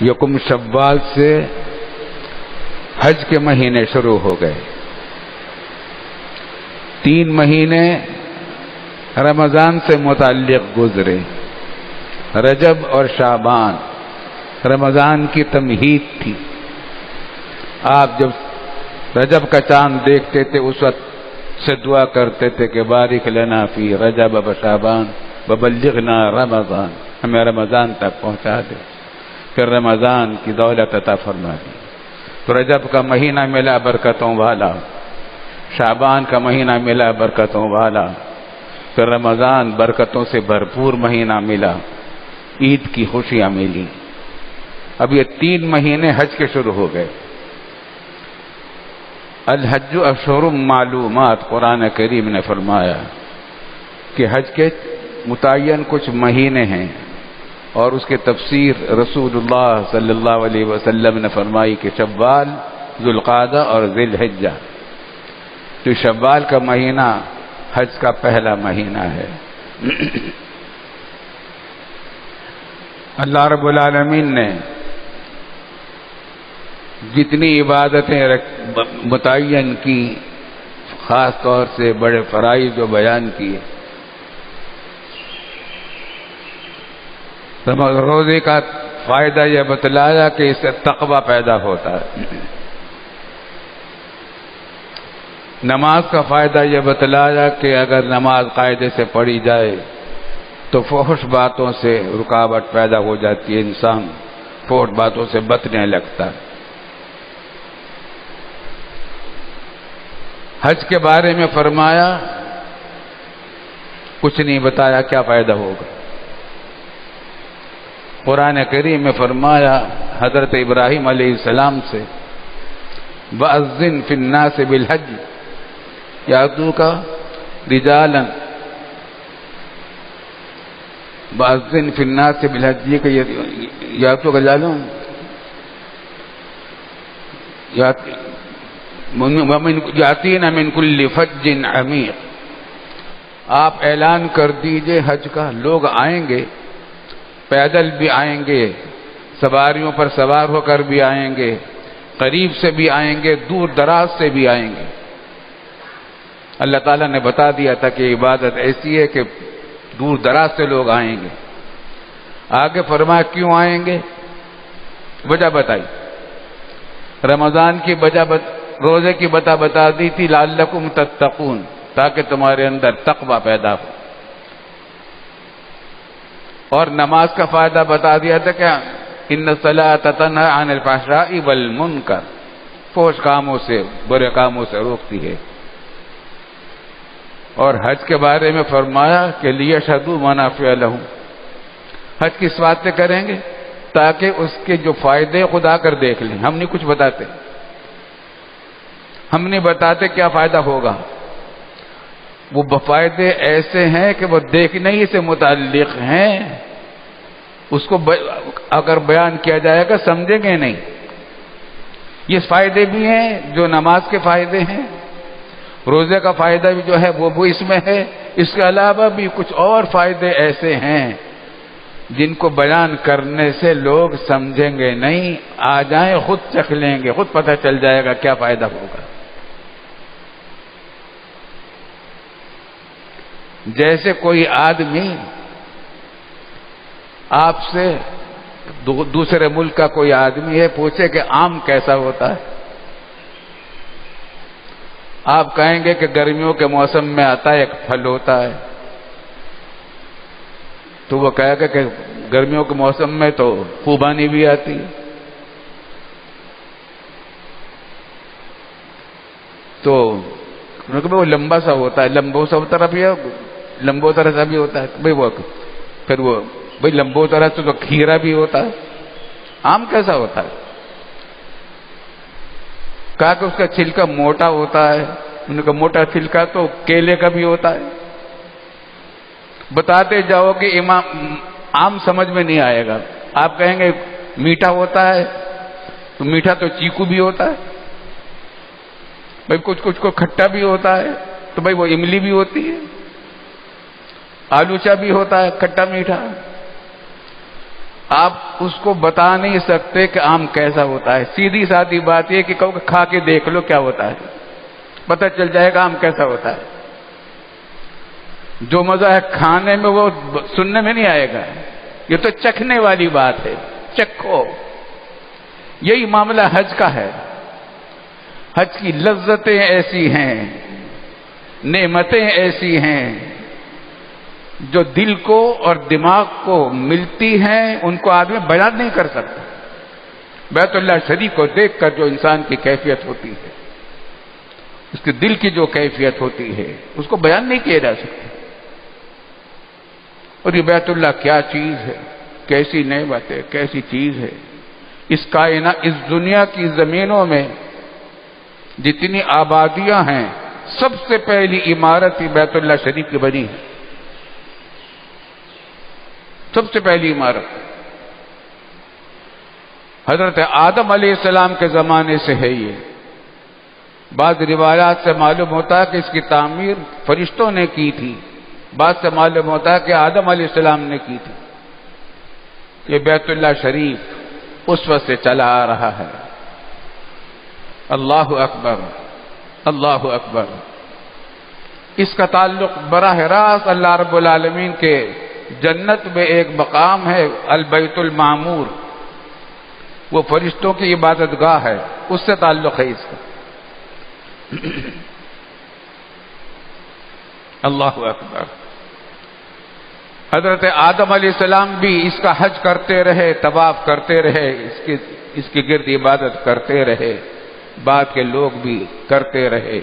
یکم شوال سے حج کے مہینے شروع ہو گئے. 3 مہینے رمضان سے متعلق گزرے، رجب اور شعبان. رمضان کی تمہید تھی. آپ جب رجب کا چاند دیکھتے تھے اس وقت سے دعا کرتے تھے کہ بارک لنا فی رجب و شعبان وبلغنا رمضان، ہمیں رمضان تک پہنچا دے. پھر رمضان کی دولت عطا فرما دی. تو رجب کا مہینہ ملا برکتوں والا، شعبان کا مہینہ ملا برکتوں والا، پھر رمضان برکتوں سے بھرپور مہینہ ملا، عید کی خوشیاں ملی. اب یہ 3 مہینے حج کے شروع ہو گئے. الحج اشہر معلومات، قرآن کریم نے فرمایا کہ حج کے متعین کچھ مہینے ہیں، اور اس کے تفسیر رسول اللہ صلی اللہ علیہ وسلم نے فرمائی کہ شوال، ذوالقعدہ اور ذی الحجہ. تو شوال کا مہینہ حج کا پہلا مہینہ ہے. اللہ رب العالمین نے جتنی عبادتیں متعین کی، خاص طور سے بڑے فرائض جو بیان کیے، روزے کا فائدہ یہ بتلایا کہ اس سے تقوی پیدا ہوتا ہے. نماز کا فائدہ یہ بتلایا کہ اگر نماز قاعدے سے پڑھی جائے تو فحش باتوں سے رکاوٹ پیدا ہو جاتی ہے، انسان فحش باتوں سے بچنے لگتا ہے. حج کے بارے میں فرمایا، کچھ نہیں بتایا کیا فائدہ ہوگا. قرآن کریم میں فرمایا حضرت ابراہیم علیہ السلام سے، وَأَذِّن فِي النَّاسِ بِالْحَجِّ یَأْتُوکَ رِجَالًا، وَأَذِّن فِي النَّاسِ بِالْحَجِّ کہ یَأْتُوکَ رِجَالًا یاتین من کل فج عمیق. آپ اعلان کر دیجئے حج کا، لوگ آئیں گے، پیدل بھی آئیں گے، سواریوں پر سوار ہو کر بھی آئیں گے، قریب سے بھی آئیں گے، دور دراز سے بھی آئیں گے. اللہ تعالیٰ نے بتا دیا تھا کہ عبادت ایسی ہے کہ دور دراز سے لوگ آئیں گے. آگے فرمایا کیوں آئیں گے، وجہ بتائی. رمضان کی وجہ روزے کی بتا دی تھی، لعلکم تتقون، تاکہ تمہارے اندر تقوی پیدا ہو. اور نماز کا فائدہ بتا دیا تھا کیا، ان الصلاۃ تنہی عن الفحشاء والمنکر، فحش کاموں سے، برے کاموں سے روکتی ہے. اور حج کے بارے میں فرمایا کہ لیشہدوا منافع لہم، حج کس بات سے کریں گے، تاکہ اس کے جو فائدے خدا کر دیکھ لیں. ہم نہیں کچھ بتاتے، ہم نہیں بتاتے کیا فائدہ ہوگا. وہ فائدے ایسے ہیں کہ وہ دیکھنے ہی سے متعلق ہیں. اس کو اگر بیان کیا جائے گا سمجھیں گے نہیں. یہ فائدے بھی ہیں جو نماز کے فائدے ہیں، روزے کا فائدہ بھی جو ہے وہ اس میں ہے. اس کے علاوہ بھی کچھ اور فائدے ایسے ہیں جن کو بیان کرنے سے لوگ سمجھیں گے نہیں. آ جائیں خود چکھ لیں گے، خود پتہ چل جائے گا کیا فائدہ ہوگا. جیسے کوئی آدمی آپ سے، دوسرے ملک کا کوئی آدمی ہے، پوچھے کہ آم کیسا ہوتا ہے، آپ کہیں گے کہ گرمیوں کے موسم میں آتا ہے، ایک پھل ہوتا ہے. تو وہ کہے گا کہ گرمیوں کے موسم میں تو خوبانی بھی آتی ہے. تو وہ لمبا سا ہوتا ہے، لمبو سا طرح بھی ہے، لمبو طرح سا بھی ہوتا ہے. بھائی وہ پھر وہ بھائی لمبو طرح تو کھیرا بھی ہوتا ہے. آم کیسا ہوتا ہے، کہا کہ اس کا چھلکا موٹا ہوتا ہے. ان کا موٹا چھلکا تو کیلے کا بھی ہوتا ہے. بتاتے جاؤ کہ آم سمجھ میں نہیں آئے گا. آپ کہیں گے میٹھا ہوتا ہے، تو میٹھا تو چیکو بھی ہوتا ہے. بھائی کچھ کو کھٹا بھی ہوتا ہے، تو بھائی وہ املی بھی ہوتی ہے. آلوچا بھی ہوتا ہے، کھٹا میٹھا. آپ اس کو بتا نہیں سکتے کہ آم کیسا ہوتا ہے. سیدھی سادی بات یہ کہ کہو کہ کھا کے دیکھ لو کیا ہوتا ہے, پتہ چل جائے گا آم کیسا ہوتا ہے. جو مزہ ہے کھانے میں وہ سننے میں نہیں آئے گا. یہ تو چکھنے والی بات ہے, چکھو. یہی معاملہ حج کا ہے. حج کی لذتیں ایسی ہیں, نعمتیں ایسی ہیں جو دل کو اور دماغ کو ملتی ہیں, ان کو آدمی بیان نہیں کر سکتا. بیت اللہ شریف کو دیکھ کر جو انسان کی کیفیت ہوتی ہے, اس کے دل کی جو کیفیت ہوتی ہے, اس کو بیان نہیں کیا جا سکتا. اور یہ بیت اللہ کیا چیز ہے, کیسی نعمت ہے, کیسی چیز ہے. اس کائنات, اس دنیا کی زمینوں میں جتنی آبادیاں ہیں, سب سے پہلی عمارت ہی بیت اللہ شریف کی بنی ہے. سب سے پہلی عمارت حضرت آدم علیہ السلام کے زمانے سے ہے. یہ بعض روایات سے معلوم ہوتا ہے کہ اس کی تعمیر فرشتوں نے کی تھی, بعض سے معلوم ہوتا ہے کہ آدم علیہ السلام نے کی تھی. یہ بیت اللہ شریف اس وقت سے چلا آ رہا ہے. اللہ اکبر, اللہ اکبر. اس کا تعلق براہ راست اللہ رب العالمین کے جنت میں ایک مقام ہے البیت المعمور, وہ فرشتوں کی عبادت گاہ ہے, اس سے تعلق ہے اس کا. اللہ اکبر. حضرت آدم علیہ السلام بھی اس کا حج کرتے رہے, طواف کرتے رہے, اس کی گرد عبادت کرتے رہے, بعد کے لوگ بھی کرتے رہے,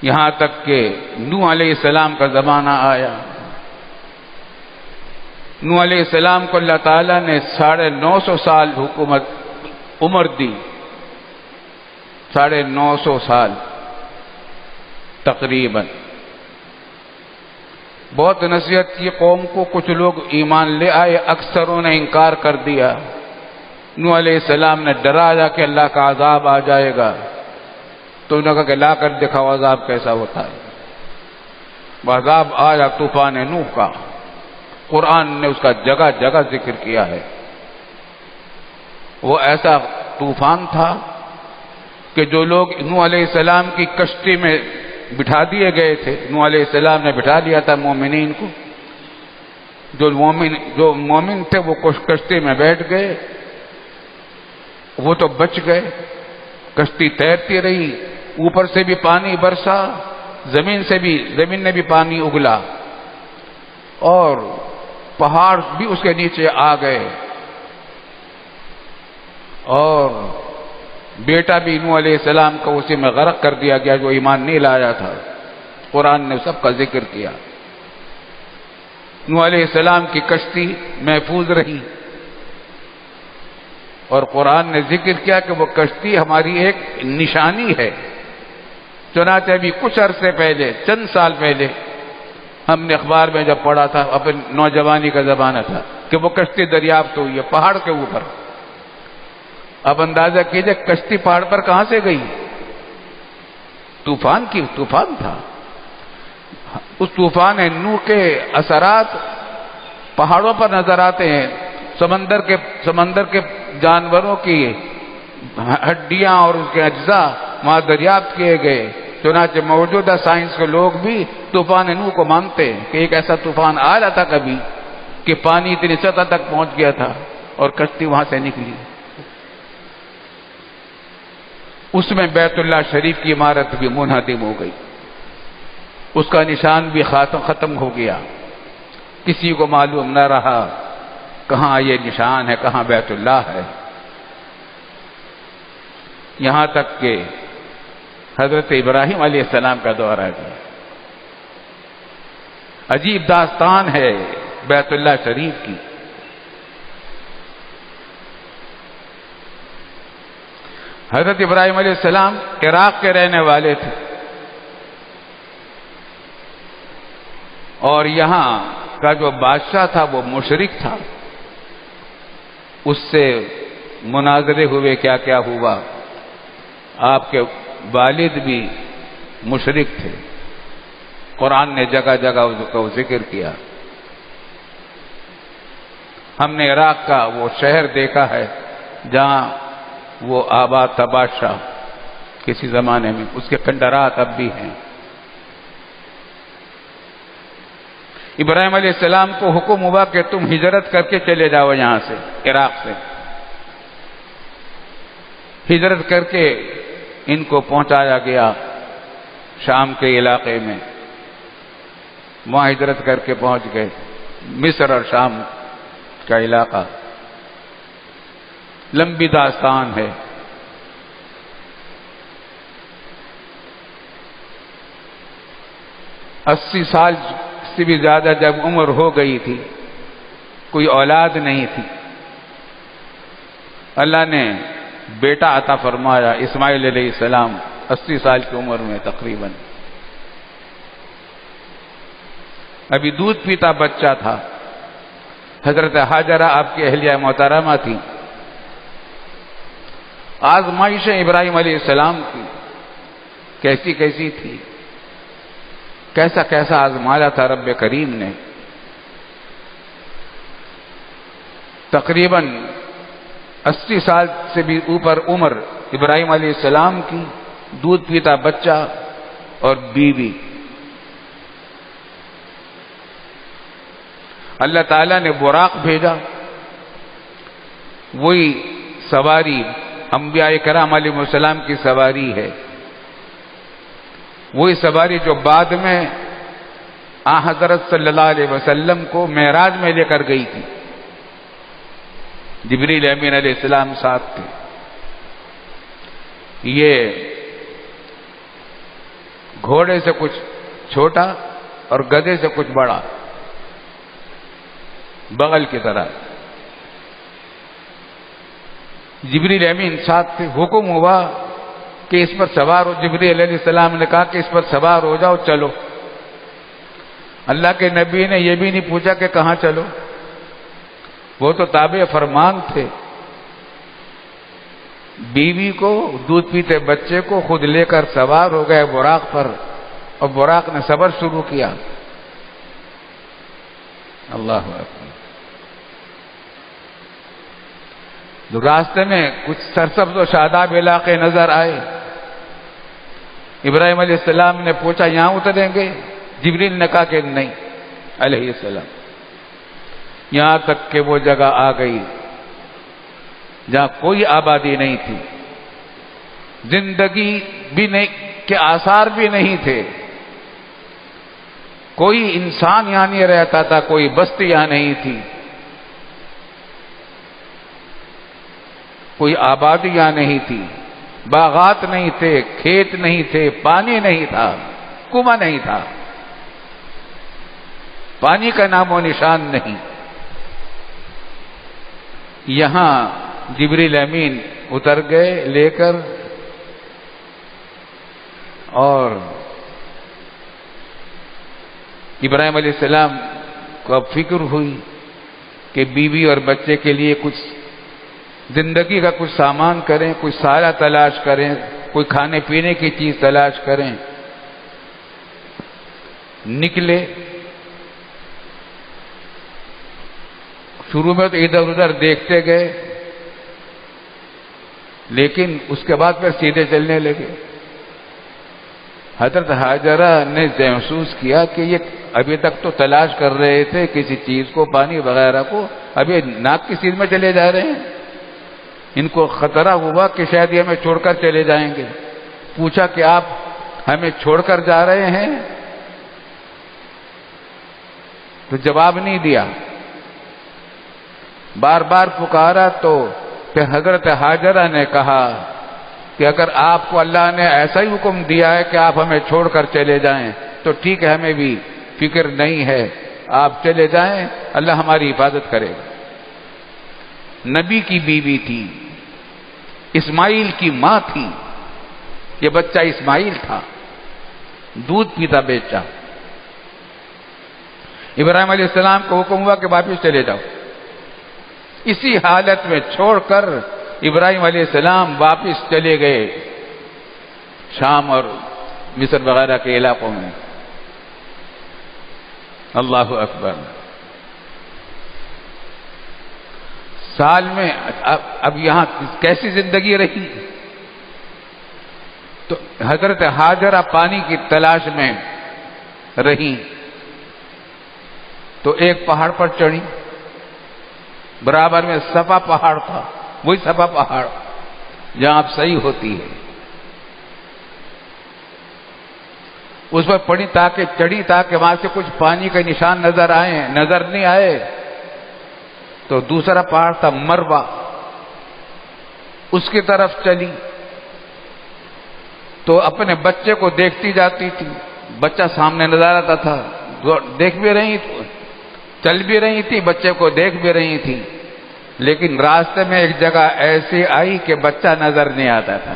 یہاں تک کہ نوح علیہ السلام کا زمانہ آیا. نوح علیہ السلام کو اللہ تعالیٰ نے 950 سال حکومت عمر دی, 950 سال تقریباً. بہت نصیحت کی قوم کو, کچھ لوگ ایمان لے آئے, اکثروں نے انکار کر دیا. نوح علیہ السلام نے ڈرایا کہ اللہ کا عذاب آ جائے گا, تو انہوں نے کہا کہ لا کر دکھاؤ عذاب کیسا ہوتا ہے. وہ عذاب آیا طوفان نوح کا, قرآن نے اس کا جگہ جگہ ذکر کیا ہے. وہ ایسا طوفان تھا کہ جو لوگ نوح علیہ السلام کی کشتی میں بٹھا دیے گئے تھے, نوح علیہ السلام نے بٹھا دیا تھا مومنین کو, جو مومن تھے وہ کشتی میں بیٹھ گئے, وہ تو بچ گئے. کشتی تیرتی رہی, اوپر سے بھی پانی برسا, زمین نے بھی پانی اگلا, اور پہاڑ بھی اس کے نیچے آ گئے, اور بیٹا بھی نوح علیہ السلام کو اسی میں غرق کر دیا گیا جو ایمان نہیں لایا تھا. قرآن نے سب کا ذکر کیا. نوح علیہ السلام کی کشتی محفوظ رہی, اور قرآن نے ذکر کیا کہ وہ کشتی ہماری ایک نشانی ہے. چنانچہ ابھی کچھ عرصے پہلے, چند سال پہلے, ہم نے اخبار میں جب پڑھا تھا, اپنے نوجوانی کا زمانہ تھا, کہ وہ کشتی دریافت ہوئی ہے پہاڑ کے اوپر. اب اندازہ کیجئے کشتی پہاڑ پر کہاں سے گئی؟ طوفان تھا. اس طوفان نوح کے اثرات پہاڑوں پر نظر آتے ہیں. سمندر کے جانوروں کی ہڈیاں اور اس کے اجزاء وہاں دریافت کیے گئے. چنانچہ موجودہ سائنس کے لوگ بھی طوفان نوح کو مانتے ہیں کہ ایک ایسا طوفان آیا تھا کبھی کہ پانی اتنی سطح تک پہنچ گیا تھا اور کشتی وہاں سے نکلی. اس میں بیت اللہ شریف کی عمارت بھی منہدم ہو گئی, اس کا نشان بھی ختم ہو گیا. کسی کو معلوم نہ رہا کہاں یہ نشان ہے, کہاں بیت اللہ ہے. یہاں تک کہ حضرت ابراہیم علیہ السلام کا دور آ گیا. عجیب داستان ہے بیت اللہ شریف کی. حضرت ابراہیم علیہ السلام عراق کے رہنے والے تھے, اور یہاں کا جو بادشاہ تھا وہ مشرک تھا. اس سے مناظرے ہوئے, کیا کیا ہوا. آپ کے والد بھی مشرک تھے. قرآن نے جگہ جگہ اس کو ذکر کیا. ہم نے عراق کا وہ شہر دیکھا ہے جہاں وہ آباد تھا بادشاہ کسی زمانے میں، اس کے کھنڈرات اب بھی ہیں۔ ابراہیم علیہ السلام کو حکم ہوا کہ تم ہجرت کر کے چلے جاؤ یہاں سے، عراق سے۔ ہجرت کر کے ان کو پہنچایا گیا شام کے علاقے میں، وہاں ہجرت کر کے پہنچ گئے، مصر اور شام کا علاقہ، لمبی داستان ہے۔ 80 سال سے بھی زیادہ جب عمر ہو گئی تھی، کوئی اولاد نہیں تھی، اللہ نے بیٹا عطا فرمایا اسماعیل علیہ السلام 80 سال کی عمر میں تقریباً، ابھی دودھ پیتا بچہ تھا۔ حضرت ہاجرہ آپ کی اہلیہ محترمہ تھی۔ آزمائش ابراہیم علیہ السلام کی کیسی کیسی تھی، کیسا کیسا آزمایا تھا رب کریم نے۔ تقریباً 80 سال سے بھی اوپر عمر ابراہیم علیہ السلام کی، دودھ پیتا بچہ اور بیوی۔ اللہ تعالیٰ نے براق بھیجا، وہی سواری انبیاء کرام علیہ السلام کی سواری ہے، وہی سواری جو بعد میں حضرت صلی اللہ علیہ وسلم کو معراج میں لے کر گئی تھی۔ جبریل امین علیہ السلام ساتھ تھے۔ یہ گھوڑے سے کچھ چھوٹا اور گدھے سے کچھ بڑا، بغل کی طرح۔ جبریل امین ساتھ تھے، حکم ہوا کہ اس پر سوار ہو۔ جبریل علیہ السلام نے کہا کہ اس پر سوار ہو جاؤ، چلو۔ اللہ کے نبی نے یہ بھی نہیں پوچھا کہ کہاں چلو، وہ تو تابع فرمان تھے۔ بیوی کو، دودھ پیتے بچے کو خود لے کر سوار ہو گئے براق پر، اور براق نے سفر شروع کیا۔ اللہ اکبر۔ راستے میں کچھ سرسبز و شاداب علاقے نظر آئے۔ ابراہیم علیہ السلام نے پوچھا یہاں اتریں گے؟ جبریل نے کہا کہ نہیں علیہ السلام، یہاں تک کہ وہ جگہ آ گئی جہاں کوئی آبادی نہیں تھی، زندگی بھی نہیں کے آثار بھی نہیں تھے، کوئی انسان یہاں نہیں رہتا تھا، کوئی بستی یہاں نہیں تھی، کوئی آبادی یہاں نہیں تھی، باغات نہیں تھے، کھیت نہیں تھے، پانی نہیں تھا، کنواں نہیں تھا، پانی کا نام و نشان نہیں۔ یہاں جبریل امین اتر گئے لے کر، اور ابراہیم علیہ السلام کو اب فکر ہوئی کہ بیوی اور بچے کے لیے کچھ زندگی کا کچھ سامان کریں، کچھ سایہ تلاش کریں، کوئی کھانے پینے کی چیز تلاش کریں۔ نکلے، شروع میں تو ادھر ادھر دیکھتے گئے، لیکن اس کے بعد پھر سیدھے چلنے لگے۔ حضرت ہاجرہ نے محسوس کیا کہ یہ ابھی تک تو تلاش کر رہے تھے کسی چیز کو، پانی وغیرہ کو، ابھی ناک کی سیدھ میں چلے جا رہے ہیں۔ ان کو خطرہ ہوا کہ شاید یہ ہمیں چھوڑ کر چلے جائیں گے۔ پوچھا کہ آپ ہمیں چھوڑ کر جا رہے ہیں؟ تو جواب نہیں دیا، بار بار پکارا۔ تو پھر حضرت ہاجرہ نے کہا کہ اگر آپ کو اللہ نے ایسا ہی حکم دیا ہے کہ آپ ہمیں چھوڑ کر چلے جائیں تو ٹھیک ہے، ہمیں بھی فکر نہیں ہے، آپ چلے جائیں، اللہ ہماری حفاظت کرے گا۔ نبی کی بیوی تھی، اسماعیل کی ماں تھی، یہ بچہ اسماعیل تھا، دودھ پیتا بیچا۔ ابراہیم علیہ السلام کو حکم ہوا کہ واپس چلے جاؤ۔ اسی حالت میں چھوڑ کر ابراہیم علیہ السلام واپس چلے گئے شام اور مصر وغیرہ کے علاقوں میں۔ اللہ اکبر۔ سال میں اب یہاں کیسی زندگی رہی؟ تو حضرت ہاجرہ پانی کی تلاش میں رہی تو ایک پہاڑ پر چڑھی، برابر میں صفا پہاڑ تھا، وہی صفا پہاڑ جہاں اب صحیح ہوتی ہے، اس پر پڑی تاکہ چڑھی تاکہ وہاں سے کچھ پانی کے نشان نظر آئے، نظر نہیں آئے تو دوسرا پہاڑ تھا مروہ، اس کی طرف چلی تو اپنے بچے کو دیکھتی جاتی تھی، بچہ سامنے نظر آتا تھا، دیکھ بھی رہی تھی، چل بھی رہی تھی، بچے کو دیکھ بھی رہی تھی، لیکن راستے میں ایک جگہ ایسی آئی کہ بچہ نظر نہیں آتا تھا،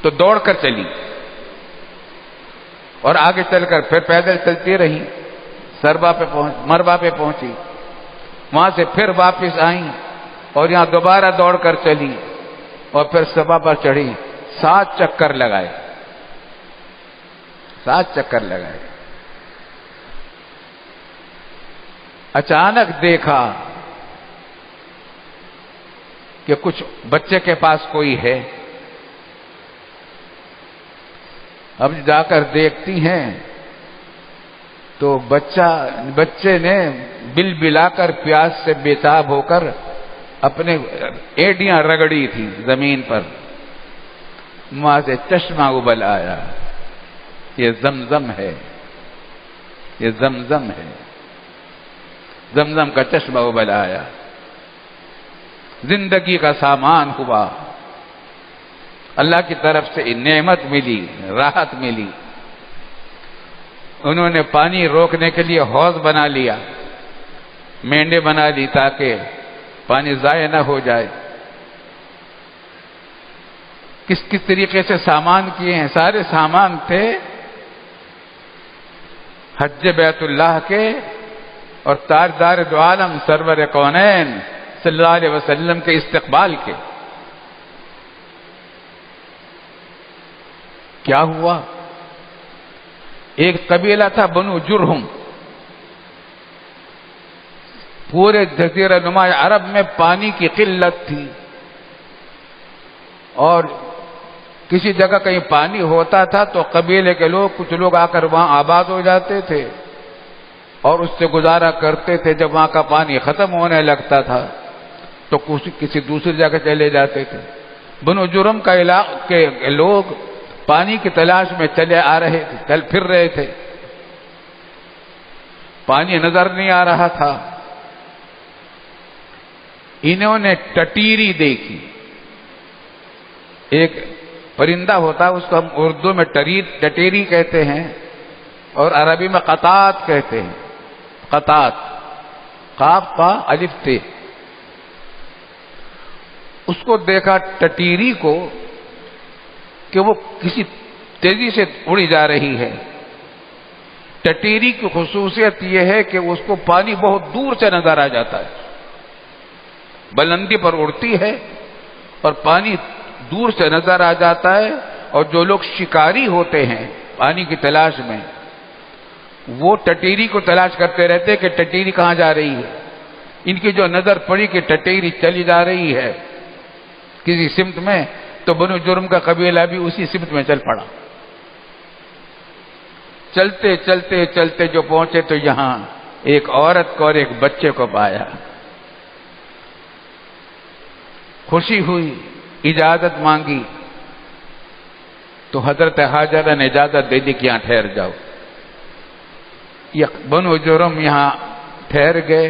تو دوڑ کر چلی اور آگے چل کر پھر پیدل چلتی رہی، مروہ پہ پہنچی، وہاں سے پھر واپس آئیں اور یہاں دوبارہ دوڑ کر چلی اور پھر صفا پر چڑھی، 7 چکر لگائے، 7 چکر لگائے۔ اچانک دیکھا کہ کچھ بچے کے پاس کوئی ہے، اب جا کر دیکھتی ہیں تو بچے نے بل بلا کر پیاس سے بےتاب ہو کر اپنے ایڑیاں رگڑی تھی زمین پر، وہاں سے چشمہ ابل آیا، یہ زمزم ہے، یہ زمزم ہے، زمزم کا چشمہ ابل آیا، زندگی کا سامان ہوا، اللہ کی طرف سے نعمت ملی، راحت ملی۔ انہوں نے پانی روکنے کے لیے حوض بنا لیا، مینڈے بنا لی تاکہ پانی ضائع نہ ہو جائے۔ کس کس طریقے سے سامان کیے ہیں؟ سارے سامان تھے حج بیت اللہ کے اور تاجدار دو عالم سرور کونین صلی اللہ علیہ وسلم کے استقبال کے۔ کیا ہوا؟ ایک قبیلہ تھا بنو جرہم، پورے جزیرہ نما عرب میں پانی کی قلت تھی اور کسی جگہ کہیں پانی ہوتا تھا تو قبیلے کے لوگ کچھ لوگ آ کر وہاں آباد ہو جاتے تھے اور اس سے گزارا کرتے تھے۔ جب وہاں کا پانی ختم ہونے لگتا تھا تو کسی دوسری جگہ چلے جاتے تھے۔ بنو جرم کا علاقے کے لوگ پانی کی تلاش میں چلے آ رہے تھے، چل پھر رہے تھے، پانی نظر نہیں آ رہا تھا۔ انہوں نے ٹٹیری دیکھی، ایک پرندہ ہوتا ہے، اس کو ہم اردو میں ٹٹیری کہتے ہیں اور عربی میں قطات کہتے ہیں، قطات، قاف قا الف تے۔ اس کو دیکھا ٹٹیری کو کہ وہ کسی تیزی سے اڑی جا رہی ہے۔ ٹٹیری کی خصوصیت یہ ہے کہ اس کو پانی بہت دور سے نظر آ جاتا ہے، بلندی پر اڑتی ہے اور پانی دور سے نظر آ جاتا ہے، اور جو لوگ شکاری ہوتے ہیں پانی کی تلاش میں وہ ٹٹیری کو تلاش کرتے رہتے کہ ٹٹیری کہاں جا رہی ہے۔ ان کی جو نظر پڑی کہ ٹٹیری چلی جا رہی ہے کسی سمت میں، تو بنو جرم کا قبیلہ بھی اسی سمت میں چل پڑا۔ چلتے چلتے چلتے جو پہنچے تو یہاں ایک عورت کو اور ایک بچے کو پایا۔ خوشی ہوئی، اجازت مانگی تو حضرت ہاجرہ نے اجازت دے دی کہ یہاں ٹھہر جاؤ۔ یہ بنو جرم یہاں ٹھہر گئے۔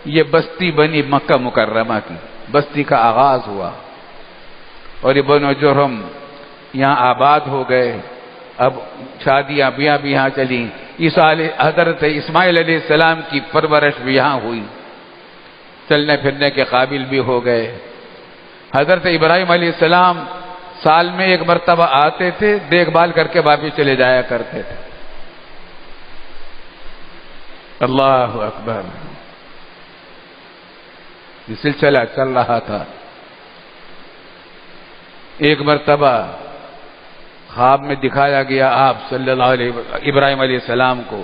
یہ بستی بنی مکہ مکرمہ کی، بستی کا آغاز ہوا اور یہ بنو جرم یہاں آباد ہو گئے۔ اب شادیاں بیاہ بھی یہاں چلیں۔ حضرت اسماعیل علیہ السلام کی پرورش بھی یہاں ہوئی، چلنے پھرنے کے قابل بھی ہو گئے۔ حضرت ابراہیم علیہ السلام سال میں ایک مرتبہ آتے تھے، دیکھ بھال کر کے واپس چلے جایا کرتے تھے۔ اللہ اکبر، یہ سلسلہ چل رہا تھا۔ ایک مرتبہ خواب میں دکھایا گیا آپ صلی اللہ علیہ ابراہیم علیہ السلام کو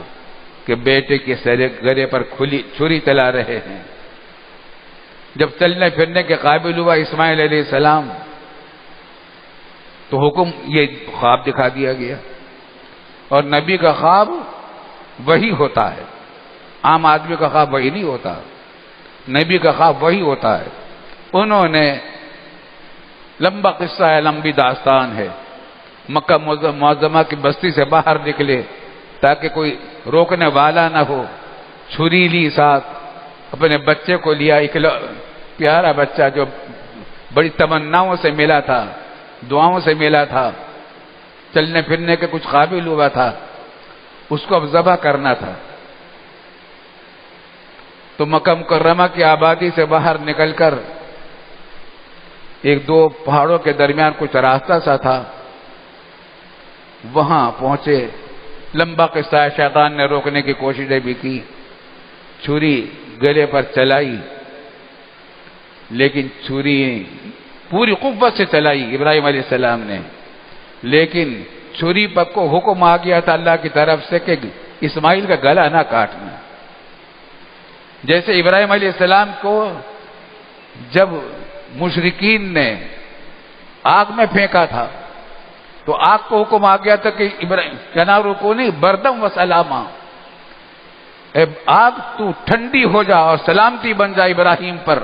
کہ کہ بیٹے کے گلے پر کھلی چھری چلا رہے ہیں. جب چلنے پھرنے کے قابل ہوا اسماعیل علیہ السلام تو حکم یہ خواب دکھا دیا گیا. اور نبی کا خواب وہی ہوتا ہے، عام آدمی کا خواب وہی نہیں ہوتا، نبی کا خواب وہی ہوتا ہے. انہوں نے لمبا قصہ ہے، لمبی داستان ہے. مکہ معظمہ کی بستی سے باہر نکلے تاکہ کوئی روکنے والا نہ ہو، چھری لی ساتھ، اپنے بچے کو لیا، پیارا بچہ جو بڑی تمناؤں سے ملا تھا، دعاؤں سے ملا تھا، چلنے پھرنے کے کچھ قابل ہوا تھا، اس کو اب ذبح کرنا تھا. تو مکہ مکرمہ کی آبادی سے باہر نکل کر ایک دو پہاڑوں کے درمیان کچھ راستہ سا تھا، وہاں پہنچے. لمبا قصہ ہے، شیطان نے روکنے کی کوششیں بھی کی، چھری گلے پر چلائی، لیکن چھری پوری قوت سے چلائی ابراہیم علیہ السلام نے، لیکن چھری پر کو حکم آ گیا تھا اللہ کی طرف سے کہ اسماعیل کا گلا نہ کاٹنا. جیسے ابراہیم علیہ السلام کو جب مشرکین نے آگ میں پھینکا تھا تو آگ کو حکم آ گیا تھا کہ کناروں کو نہیں، بردم و سلامہ، آگ تو ٹھنڈی ہو جا اور سلامتی بن جا ابراہیم پر.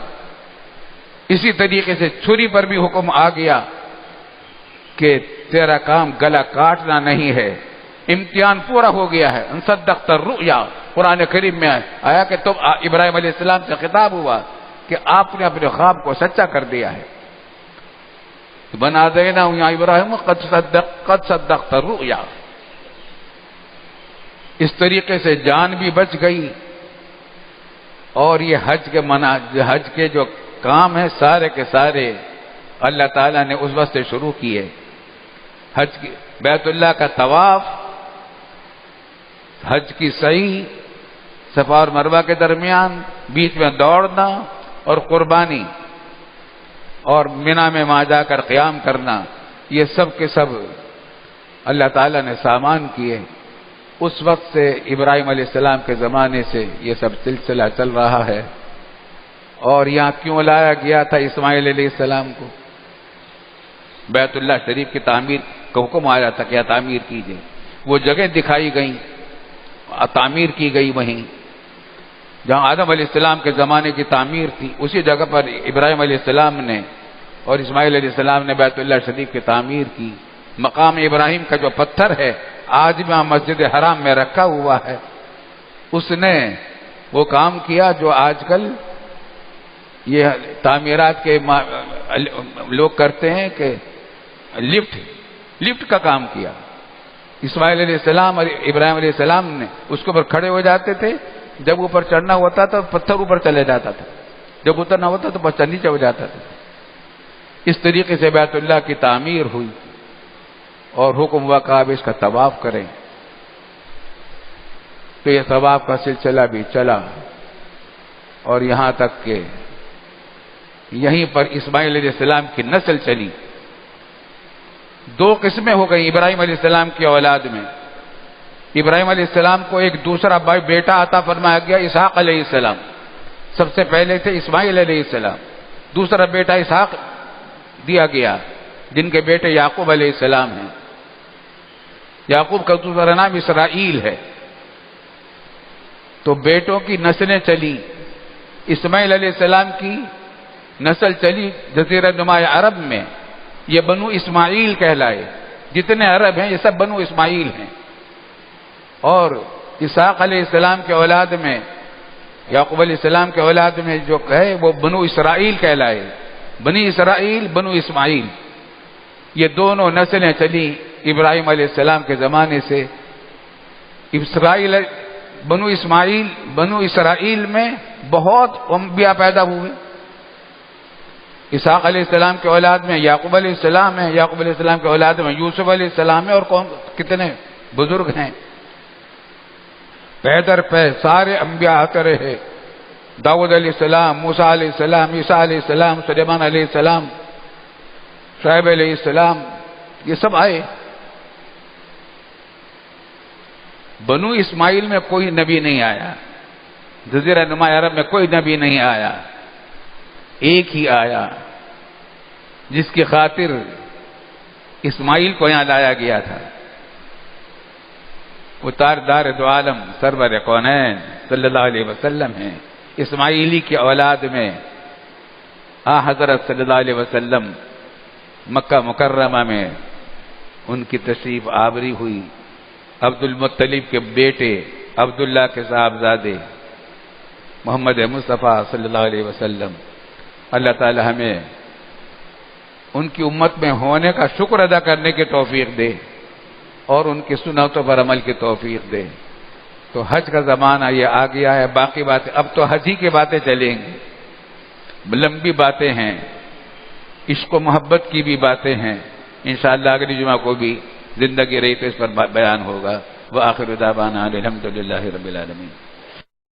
اسی طریقے سے چھری پر بھی حکم آ گیا کہ تیرا کام گلا کاٹنا نہیں ہے. امتحان پورا ہو گیا ہے. صدقت الرؤیا، قرآن کریم میں آیا کہ تم ابراہیم علیہ السلام سے خطاب ہوا کہ آپ نے اپنے خواب کو سچا کر دیا ہے. بنا دینا یا ابراہیم قد صدقت الرؤیا. اس طریقے سے جان بھی بچ گئی. اور یہ حج کے جو کام ہیں سارے کے سارے اللہ تعالیٰ نے اس وقت سے شروع کیے. حج کی بیت اللہ کا طواف، حج کی سعی، صفا اور مروہ کے درمیان، بیچ میں دوڑنا اور قربانی، اور مینا میں وہاں جا کر قیام کرنا، یہ سب کے سب اللہ تعالیٰ نے سامان کیے. اس وقت سے ابراہیم علیہ السلام کے زمانے سے یہ سب سلسلہ چل رہا ہے. اور یہاں کیوں لایا گیا تھا اسماعیل علیہ السلام کو؟ بیت اللہ شریف کی تعمیر کا حکم آیا تھا کہ تعمیر کیجیے. وہ جگہ دکھائی گئیں، تعمیر کی گئی. وہیں جہاں آدم علیہ السلام کے زمانے کی تعمیر تھی اسی جگہ پر ابراہیم علیہ السلام نے اور اسماعیل علیہ السلام نے بیت اللہ شریف کی تعمیر کی. مقام ابراہیم کا جو پتھر ہے آج بھی مسجد حرام میں رکھا ہوا ہے. اس نے وہ کام کیا جو آج کل یہ تعمیرات کے لوگ کرتے ہیں کہ لفٹ کا کام کیا. اسماعیل علیہ السلام اور ابراہیم علیہ السلام نے اس کے اوپر کھڑے ہو جاتے تھے. جب اوپر چڑھنا ہوتا تھا پتھر اوپر چلے جاتا تھا، جب اترنا ہوتا تو پتھر نیچے ہو جاتا تھا. اس طریقے سے بیت اللہ کی تعمیر ہوئی اور حکم ہوا کہ آپ اس کا طواف کریں. تو یہ طواف کا سلسلہ بھی چلا اور یہاں تک کہ یہیں پر اسماعیل علیہ السلام کی نسل چلی. دو قسمیں ہو گئی ابراہیم علیہ السلام کی اولاد میں. ابراہیم علیہ السلام کو ایک دوسرا بیٹا عطا فرمایا گیا، اسحاق علیہ السلام. سب سے پہلے تھے اسماعیل علیہ السلام، دوسرا بیٹا اسحاق دیا گیا، جن کے بیٹے یعقوب علیہ السلام ہیں. یعقوب کا دوسرا نام اسرائیل ہے. تو بیٹوں کی نسلیں چلی. اسماعیل علیہ السلام کی نسل چلی جزیرہ نما عرب میں، یہ بنو اسماعیل کہلائے. جتنے عرب ہیں یہ سب بنو اسماعیل ہیں. اور اسحاق علیہ السلام کے اولاد میں، یعقوب علیہ السلام کے اولاد میں جو ہے وہ بنو اسرائیل کہلائے. بنی اسرائیل، بنو اسماعیل، یہ دونوں نسلیں چلی ابراہیم علیہ السلام کے زمانے سے. بنو اسرائیل میں بہت انبیاء پیدا ہوئے. اسحاق علیہ السلام کے اولاد میں یعقوب علیہ السلام ہے، یعقوب علیہ السلام کے اولاد میں یوسف علیہ السلام ہے، اور کتنے بزرگ ہیں. پیدر پہ سارے انبیاء آتے رہے. داؤد علیہ السلام، موسیٰ علیہ السلام، عیسیٰ علیہ السلام، سلیمان علیہ السلام، شعیب علیہ السلام، یہ سب آئے. بنو اسماعیل میں کوئی نبی نہیں آیا، جزیرہ نما عرب میں کوئی نبی نہیں آیا، ایک ہی آیا جس کی خاطر اسماعیل کو یہاں لایا گیا تھا، وہ تاجدار دو عالم سرور کونین صلی اللہ علیہ وسلم ہیں۔ اسماعیلی کی اولاد میں حضرت صلی اللہ علیہ وسلم مکہ مکرمہ میں ان کی تشریف آوری ہوئی، عبد المطلب کے بیٹے عبداللہ کے صاحبزادے محمد مصطفیٰ صلی اللہ علیہ وسلم۔ اللہ تعالی ہمیں ان کی امت میں ہونے کا شکر ادا کرنے کی توفیق دے اور ان کی سنتوں پر عمل کی توفیق دے۔ تو حج کا زمانہ یہ آ گیا ہے، باقی باتیں اب تو حج ہی کی باتیں چلیں گی، لمبی باتیں ہیں، عشق و محبت کی بھی باتیں ہیں، انشاءاللہ اگلی جمعہ کو بھی زندگی رہی تو اس پر بیان ہوگا۔ وآخر دعوانا الحمدللہ رب العالمین۔